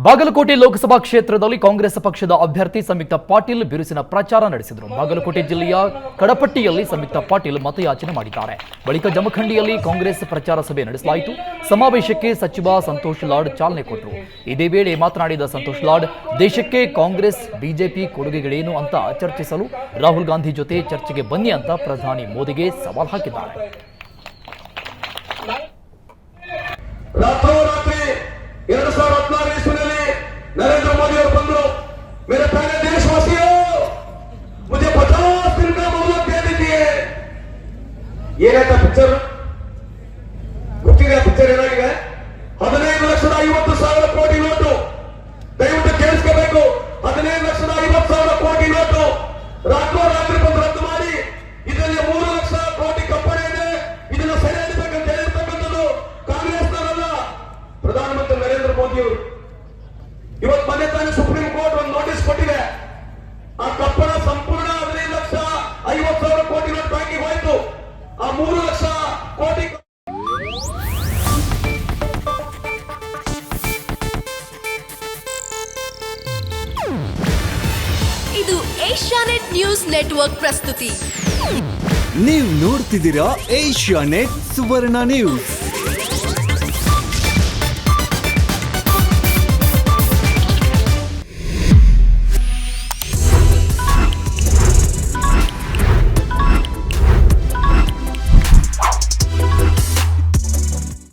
ಬಾಗಲಕೋಟೆ ಲೋಕಸಭಾ ಕ್ಷೇತ್ರದಲ್ಲಿ ಕಾಂಗ್ರೆಸ್ ಪಕ್ಷದ ಅಭ್ಯರ್ಥಿ ಸಂಯುಕ್ತ ಪಾಟೀಲ್ ಬಿರುಸಿನ ಪ್ರಚಾರ ನಡೆಸಿದರು. ಬಾಗಲಕೋಟೆ ಜಿಲ್ಲೆಯ ಕಡಪಟ್ಟಿಯಲ್ಲಿ ಸಂಯುಕ್ತ ಪಾಟೀಲ್ ಮತಯಾಚನೆ ಮಾಡಿದ್ದಾರೆ. ಬಳಿಕ ಜಮಖಂಡಿಯಲ್ಲಿ ಕಾಂಗ್ರೆಸ್ ಪ್ರಚಾರ ಸಭೆ ನಡೆಸಲಾಯಿತು. ಸಮಾವೇಶಕ್ಕೆ ಸಚಿವ ಸಂತೋಷ್ ಲಾಡ್ ಚಾಲನೆ ಕೊಟ್ಟರು. ಇದೇ ವೇಳೆ ಮಾತನಾಡಿದ ಸಂತೋಷ್ ಲಾಡ್, ದೇಶಕ್ಕೆ ಕಾಂಗ್ರೆಸ್ ಬಿಜೆಪಿ ಕೊಡುಗೆಗಳೇನು ಅಂತ ಚರ್ಚಿಸಲು ರಾಹುಲ್ ಗಾಂಧಿ ಜೊತೆ ಚರ್ಚೆಗೆ ಬನ್ನಿ ಅಂತ ಪ್ರಧಾನಿ ಮೋದಿಗೆ ಸವಾಲ್ ಹಾಕಿದ್ದಾರೆ. नरेंद्र मोदी और बंधु, मेरे प्यारे देशवासियों, मुझे 50 दिन का मोहलत दे दीजिए. ये रहता पिक्चर ಗೊತ್ತಿದೆ. ಪಿಕ್ಚರ್ ಏನಾಗಿದೆ? 15,50,000 ಕೋಟಿ ನೋಟು. ದಯವಿಟ್ಟು ಕೇಳಿಸ್ಕೋಬೇಕು. 15,50,000 ಕೋಟಿ ನೋಟು ರಾತ್ರೋರಾತ್ರಿ ಬಂದು ರದ್ದು ಮಾಡಿ ಇದರಲ್ಲಿ 3 ಲಕ್ಷ ಕೋಟಿ ಕಪ್ಪಣೆ ಇದೆ. ಇದನ್ನ ಸರಿ ಹಿಡಿಬೇಕಂತ ಹೇಳಿರ್ತಕ್ಕಂಥದ್ದು ಕಾಂಗ್ರೆಸ್ನವರಲ್ಲ, ಪ್ರಧಾನಮಂತ್ರಿ ನರೇಂದ್ರ ಮೋದಿ ಅವರು. ಇವತ್ತು ಮನೆ ತಾನೇ ಸುಪ್ರೀಂ ಕೋರ್ಟ್ ಒಂದು ನೋಟಿಸ್ ಕೊಟ್ಟಿದೆ. ಆ ಕಪ್ಪಣ ಸಂಪೂರ್ಣ 15,50,000 ಕೋಟಿ ನೋಟ್ ಬ್ಯಾಂಕಿಗೆ ಹೋಯ್ತು. ಆ 3 ಲಕ್ಷ ಕೋಟಿ ಇದು ಏಷ್ಯಾನೆಟ್ ನ್ಯೂಸ್ ನೆಟ್ವರ್ಕ್ ಪ್ರಸ್ತುತಿ. ನೀವು ನೋಡ್ತಿದ್ದೀರಾ ಏಷ್ಯಾನೆಟ್ ಸುವರ್ಣ ನ್ಯೂಸ್.